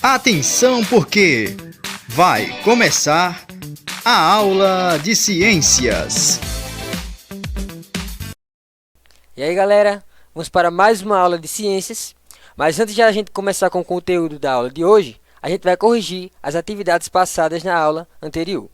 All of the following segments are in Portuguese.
Atenção porque vai começar a aula de ciências. E aí galera, vamos para mais uma aula de ciências, mas antes de a gente começar com o conteúdo da aula de hoje, a gente vai corrigir as atividades passadas na aula anterior.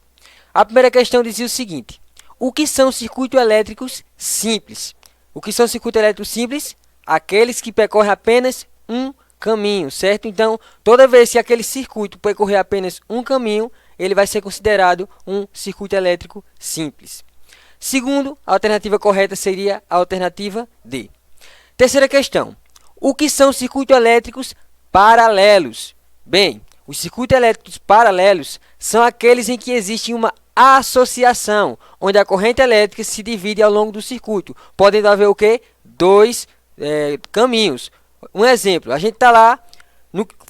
A primeira questão dizia o seguinte: o que são circuitos elétricos simples? O que são circuitos elétricos simples? Aqueles que percorrem apenas um caminho, certo? Então, toda vez que aquele circuito percorrer apenas um caminho, ele vai ser considerado um circuito elétrico simples. Segundo, a alternativa correta seria a alternativa D. Terceira questão: o que são circuitos elétricos paralelos? Bem, os circuitos elétricos paralelos são aqueles em que existe uma associação, onde a corrente elétrica se divide ao longo do circuito, podendo haver o quê? Dois caminhos. Um exemplo, a gente está lá,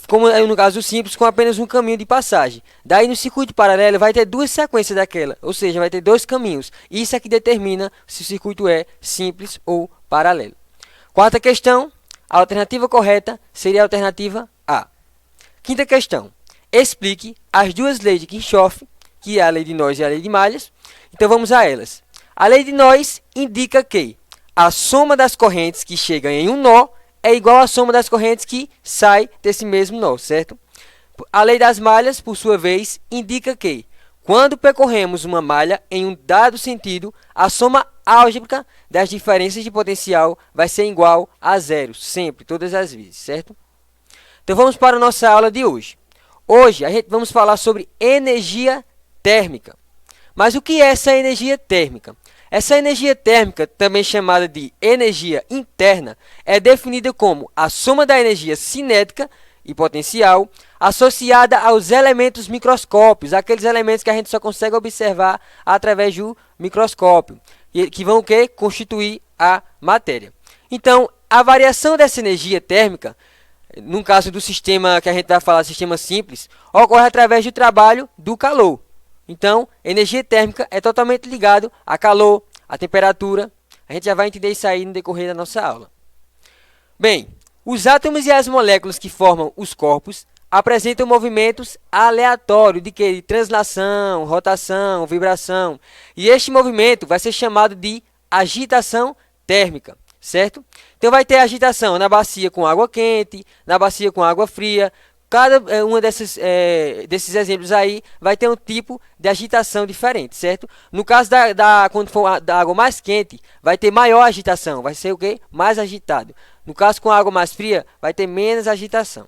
como no caso simples, com apenas um caminho de passagem. Daí no circuito paralelo vai ter duas sequências daquela, ou seja, vai ter dois caminhos. Isso é que determina se o circuito é simples ou paralelo. Quarta questão, a alternativa correta seria a alternativa A. Quinta questão, explique as duas leis de Kirchhoff, que é a lei de nós e a lei de malhas. Então vamos a elas. A lei de nós indica que a soma das correntes que chegam em um nó é igual à soma das correntes que saem desse mesmo nó, certo? A lei das malhas, por sua vez, indica que quando percorremos uma malha em um dado sentido, a soma álgebra das diferenças de potencial vai ser igual a zero, sempre, todas as vezes, certo? Então vamos para a nossa aula de hoje. Hoje a gente vamos falar sobre energia térmica. Mas o que é essa energia térmica? Essa energia térmica, também chamada de energia interna, é definida como a soma da energia cinética e potencial associada aos elementos microscópicos, aqueles elementos que a gente só consegue observar através do microscópio, que vão constituir a matéria. Então, a variação dessa energia térmica, no caso do sistema que a gente vai falar, sistema simples, ocorre através do trabalho do calor. Então, energia térmica é totalmente ligado a calor, a temperatura. A gente já vai entender isso aí no decorrer da nossa aula. Bem, os átomos e as moléculas que formam os corpos apresentam movimentos aleatórios de translação, rotação, vibração. E este movimento vai ser chamado de agitação térmica, certo? Então vai ter agitação na bacia com água quente, na bacia com água fria. Cada um desses exemplos aí vai ter um tipo de agitação diferente, certo? No caso quando for da água mais quente, vai ter maior agitação, vai ser o quê? Mais agitado. No caso com a água mais fria, vai ter menos agitação.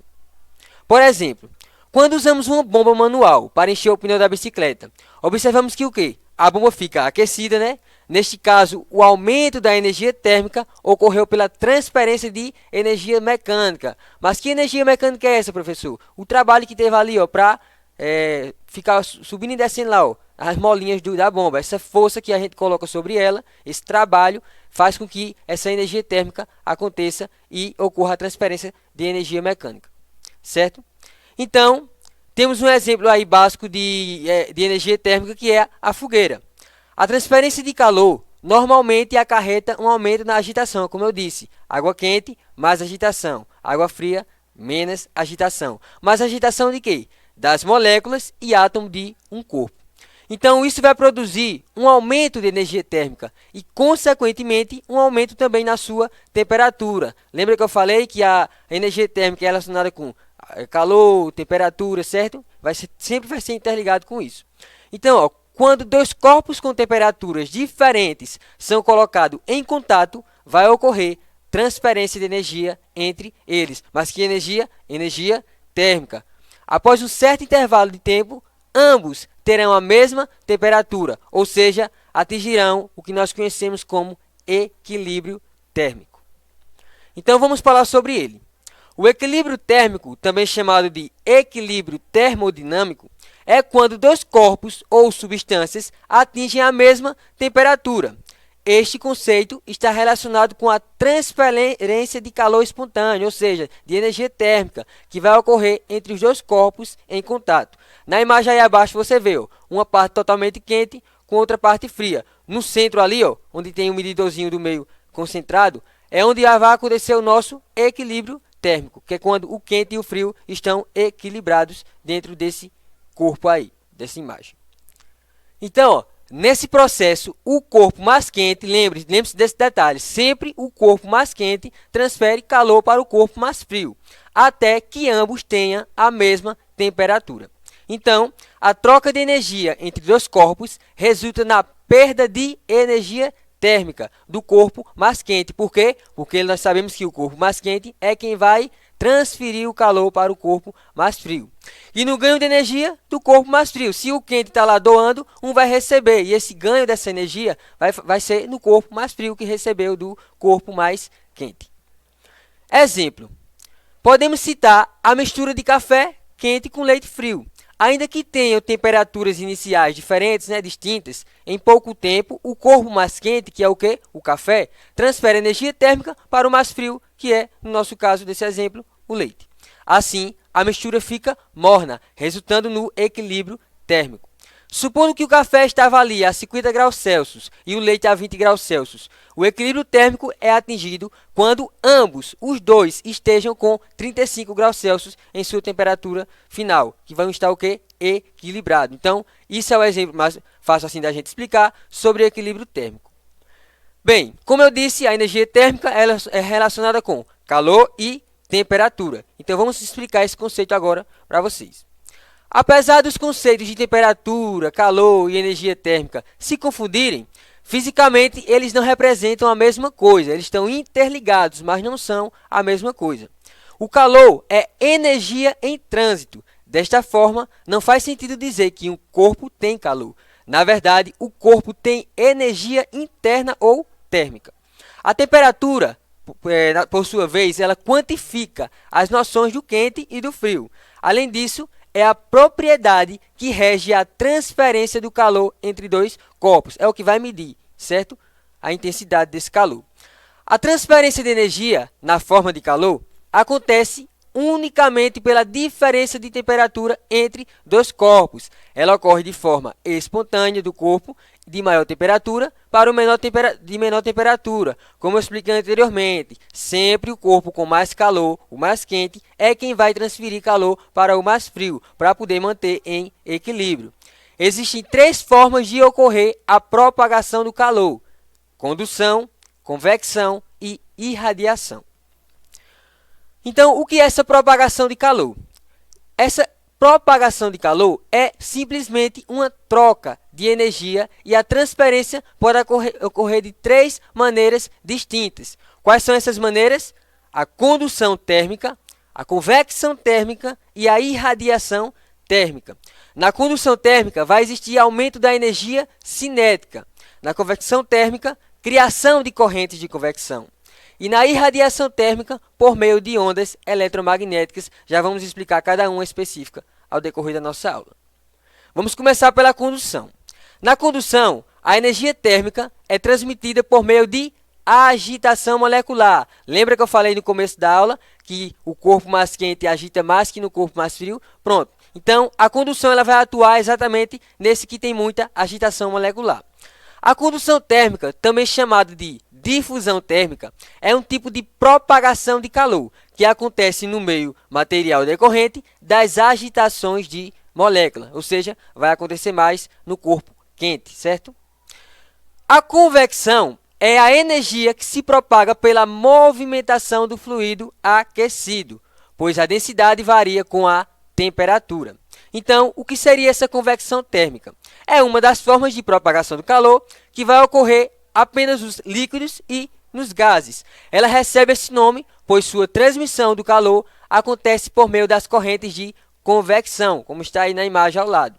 Por exemplo, quando usamos uma bomba manual para encher o pneu da bicicleta, observamos que o quê? A bomba fica aquecida, né? Neste caso, o aumento da energia térmica ocorreu pela transferência de energia mecânica. Mas que energia mecânica é essa, professor? O trabalho que teve ali para ficar subindo e descendo lá, ó, as molinhas da bomba. Essa força que a gente coloca sobre ela, esse trabalho, faz com que essa energia térmica aconteça e ocorra a transferência de energia mecânica. Certo? Então, temos um exemplo aí básico de energia térmica, que é a fogueira. A transferência de calor normalmente acarreta um aumento na agitação, como eu disse. Água quente, mais agitação. Água fria, menos agitação. Mais agitação de quê? Das moléculas e átomos de um corpo. Então, isso vai produzir um aumento de energia térmica e, consequentemente, um aumento também na sua temperatura. Lembra que eu falei que a energia térmica é relacionada com calor, temperatura, certo? Sempre vai ser interligado com isso. Então, ó, quando dois corpos com temperaturas diferentes são colocados em contato, vai ocorrer transferência de energia entre eles. Mas que energia? Energia térmica. Após um certo intervalo de tempo, ambos terão a mesma temperatura, ou seja, atingirão o que nós conhecemos como equilíbrio térmico. Então vamos falar sobre ele. O equilíbrio térmico, também chamado de equilíbrio termodinâmico, é quando dois corpos ou substâncias atingem a mesma temperatura. Este conceito está relacionado com a transferência de calor espontâneo, ou seja, de energia térmica, que vai ocorrer entre os dois corpos em contato. Na imagem aí abaixo você vê uma parte totalmente quente com outra parte fria. No centro ali, onde tem um medidorzinho do meio concentrado, é onde vai acontecer o nosso equilíbrio térmico, que é quando o quente e o frio estão equilibrados dentro desse corpo aí, dessa imagem. Então, ó, nesse processo, o corpo mais quente, lembre-se desse detalhe, sempre o corpo mais quente transfere calor para o corpo mais frio, até que ambos tenham a mesma temperatura. Então, a troca de energia entre dois corpos resulta na perda de energia térmica do corpo mais quente. Por quê? Porque nós sabemos que o corpo mais quente é quem vai transferir o calor para o corpo mais frio. E no ganho de energia do corpo mais frio, se o quente está lá doando, um vai receber. E esse ganho dessa energia vai ser no corpo mais frio que recebeu do corpo mais quente. Exemplo. Podemos citar a mistura de café quente com leite frio. Ainda que tenham temperaturas iniciais diferentes, distintas, em pouco tempo, o corpo mais quente, que é o quê? O café, transfere energia térmica para o mais frio, que é, no nosso caso desse exemplo, o leite. Assim, a mistura fica morna, resultando no equilíbrio térmico. Supondo que o café estava ali a 50 graus Celsius e o leite a 20 graus Celsius, o equilíbrio térmico é atingido quando ambos, os dois, estejam com 35 graus Celsius em sua temperatura final, que vão estar o quê? Equilibrado. Então, isso é o exemplo mais fácil assim da gente explicar sobre o equilíbrio térmico. Bem, como eu disse, a energia térmica ela é relacionada com calor e temperatura. Então, vamos explicar esse conceito agora para vocês. Apesar dos conceitos de temperatura, calor e energia térmica se confundirem, fisicamente eles não representam a mesma coisa. Eles estão interligados, mas não são a mesma coisa. O calor é energia em trânsito. Desta forma, não faz sentido dizer que um corpo tem calor. Na verdade, o corpo tem energia interna ou térmica. A temperatura, por sua vez, ela quantifica as noções do quente e do frio. Além disso, é a propriedade que rege a transferência do calor entre dois corpos. É o que vai medir, certo? A intensidade desse calor. A transferência de energia, na forma de calor, acontece unicamente pela diferença de temperatura entre dois corpos. Ela ocorre de forma espontânea do corpo de maior temperatura para o de menor temperatura. Como eu expliquei anteriormente, sempre o corpo com mais calor, o mais quente, é quem vai transferir calor para o mais frio, para poder manter em equilíbrio. Existem três formas de ocorrer a propagação do calor: condução, convecção e irradiação. Então, o que é essa propagação de calor? Essa propagação de calor é simplesmente uma troca de energia e a transferência pode ocorrer de três maneiras distintas. Quais são essas maneiras? A condução térmica, a convecção térmica e a irradiação térmica. Na condução térmica vai existir aumento da energia cinética. Na convecção térmica, criação de correntes de convecção. E na irradiação térmica, por meio de ondas eletromagnéticas. Já vamos explicar cada uma específica ao decorrer da nossa aula. Vamos começar pela condução. Na condução, a energia térmica é transmitida por meio de agitação molecular. Lembra que eu falei no começo da aula que o corpo mais quente agita mais que no corpo mais frio? Pronto. Então, a condução ela vai atuar exatamente nesse que tem muita agitação molecular. A condução térmica, também chamada de difusão térmica, é um tipo de propagação de calor que acontece no meio material decorrente das agitações de molécula, ou seja, vai acontecer mais no corpo quente, certo? A convecção é a energia que se propaga pela movimentação do fluido aquecido, pois a densidade varia com a temperatura. Então, o que seria essa convecção térmica? É uma das formas de propagação do calor que vai ocorrer apenas nos líquidos e nos gases. Ela recebe esse nome, pois sua transmissão do calor acontece por meio das correntes de convecção, como está aí na imagem ao lado.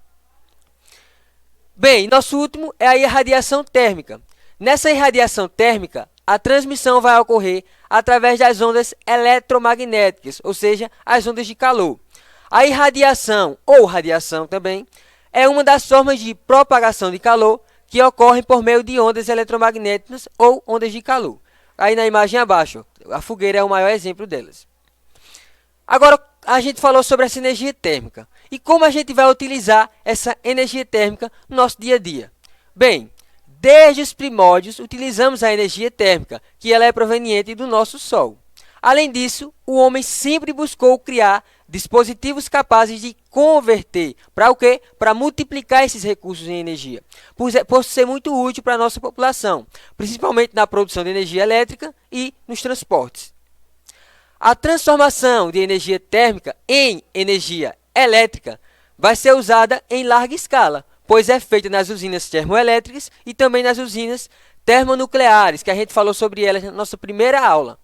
Bem, nosso último é a irradiação térmica. Nessa irradiação térmica, a transmissão vai ocorrer através das ondas eletromagnéticas, ou seja, as ondas de calor. A irradiação, ou radiação também, é uma das formas de propagação de calor que ocorrem por meio de ondas eletromagnéticas ou ondas de calor. Aí na imagem abaixo, a fogueira é o maior exemplo delas. Agora, a gente falou sobre essa energia térmica. E como a gente vai utilizar essa energia térmica no nosso dia a dia? Bem, desde os primórdios utilizamos a energia térmica, que ela é proveniente do nosso Sol. Além disso, o homem sempre buscou criar dispositivos capazes de converter para o quê? Para multiplicar esses recursos em energia, por ser muito útil para a nossa população, principalmente na produção de energia elétrica e nos transportes. A transformação de energia térmica em energia elétrica vai ser usada em larga escala, pois é feita nas usinas termoelétricas e também nas usinas termonucleares, que a gente falou sobre elas na nossa primeira aula.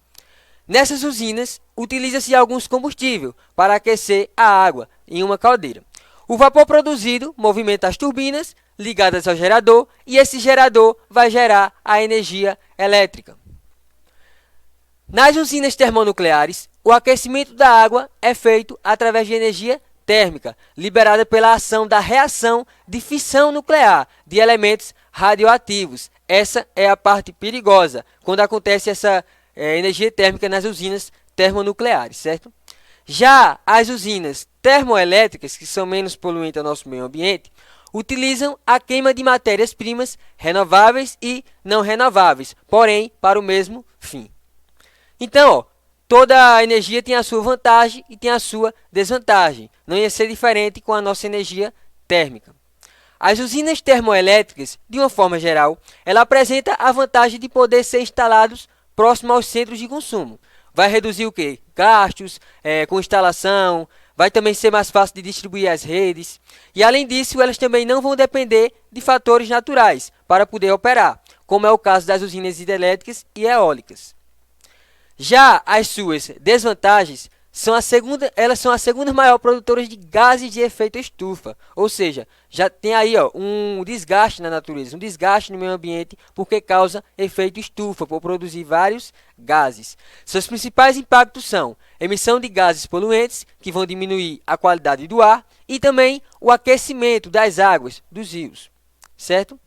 Nessas usinas, utiliza-se alguns combustíveis para aquecer a água em uma caldeira. O vapor produzido movimenta as turbinas ligadas ao gerador e esse gerador vai gerar a energia elétrica. Nas usinas termonucleares, o aquecimento da água é feito através de energia térmica, liberada pela ação da reação de fissão nuclear de elementos radioativos. Essa é a parte perigosa, quando acontece essa energia térmica nas usinas termonucleares, certo? Já as usinas termoelétricas, que são menos poluentes ao nosso meio ambiente, utilizam a queima de matérias-primas renováveis e não renováveis, porém para o mesmo fim. Então, toda a energia tem a sua vantagem e tem a sua desvantagem. Não ia ser diferente com a nossa energia térmica. As usinas termoelétricas, de uma forma geral, ela apresenta a vantagem de poder ser instalados próximo aos centros de consumo. Vai reduzir o quê? Gastos com instalação, vai também ser mais fácil de distribuir as redes. E além disso, elas também não vão depender de fatores naturais para poder operar, como é o caso das usinas hidrelétricas e eólicas. Já as suas desvantagens elas são as segundas maiores produtoras de gases de efeito estufa, ou seja, já tem aí um desgaste na natureza, um desgaste no meio ambiente, porque causa efeito estufa, por produzir vários gases. Seus principais impactos são emissão de gases poluentes, que vão diminuir a qualidade do ar, e também o aquecimento das águas dos rios, certo?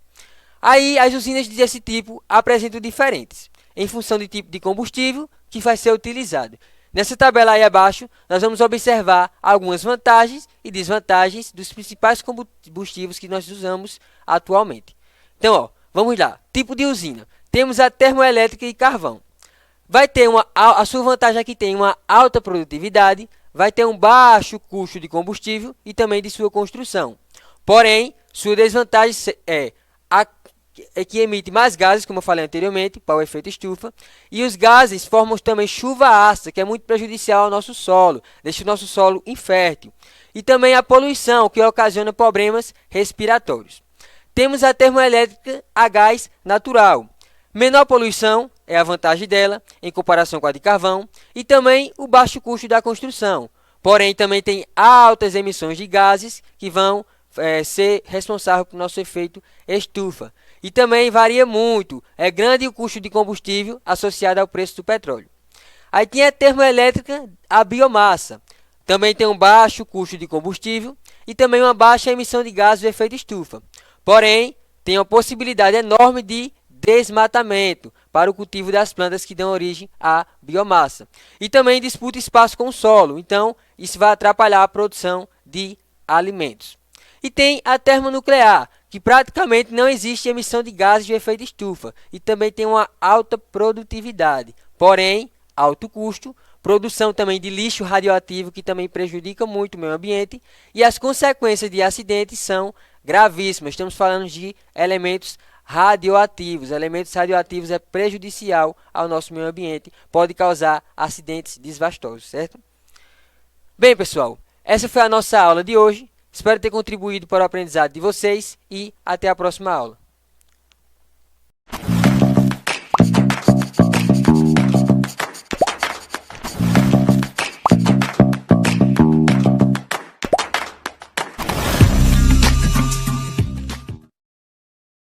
Aí as usinas desse tipo apresentam diferentes, em função do tipo de combustível que vai ser utilizado. Nessa tabela aí abaixo, nós vamos observar algumas vantagens e desvantagens dos principais combustíveis que nós usamos atualmente. Então, vamos lá. Tipo de usina. Temos a termoelétrica e carvão. Vai ter a sua vantagem aqui tem uma alta produtividade, vai ter um baixo custo de combustível e também de sua construção. Porém, sua desvantagem é que emite mais gases, como eu falei anteriormente, para o efeito estufa, e os gases formam também chuva ácida, que é muito prejudicial ao nosso solo, deixa o nosso solo infértil, e também a poluição, que ocasiona problemas respiratórios. Temos a termoelétrica a gás natural. Menor poluição é a vantagem dela, em comparação com a de carvão, e também o baixo custo da construção. Porém, também tem altas emissões de gases que vão ser responsável pelo nosso efeito estufa. E também varia muito, é grande o custo de combustível associado ao preço do petróleo. Aí tem a termoelétrica a biomassa. Também tem um baixo custo de combustível e também uma baixa emissão de gases do efeito estufa. Porém, tem uma possibilidade enorme de desmatamento para o cultivo das plantas que dão origem à biomassa. E também disputa espaço com o solo, então isso vai atrapalhar a produção de alimentos. E tem a termonuclear, que praticamente não existe emissão de gases de efeito estufa e também tem uma alta produtividade, porém alto custo, produção também de lixo radioativo que também prejudica muito o meio ambiente e as consequências de acidentes são gravíssimas. Estamos falando de elementos radioativos. Elementos radioativos é prejudicial ao nosso meio ambiente, pode causar acidentes desastrosos, certo? Bem, pessoal, essa foi a nossa aula de hoje. Espero ter contribuído para o aprendizado de vocês e até a próxima aula.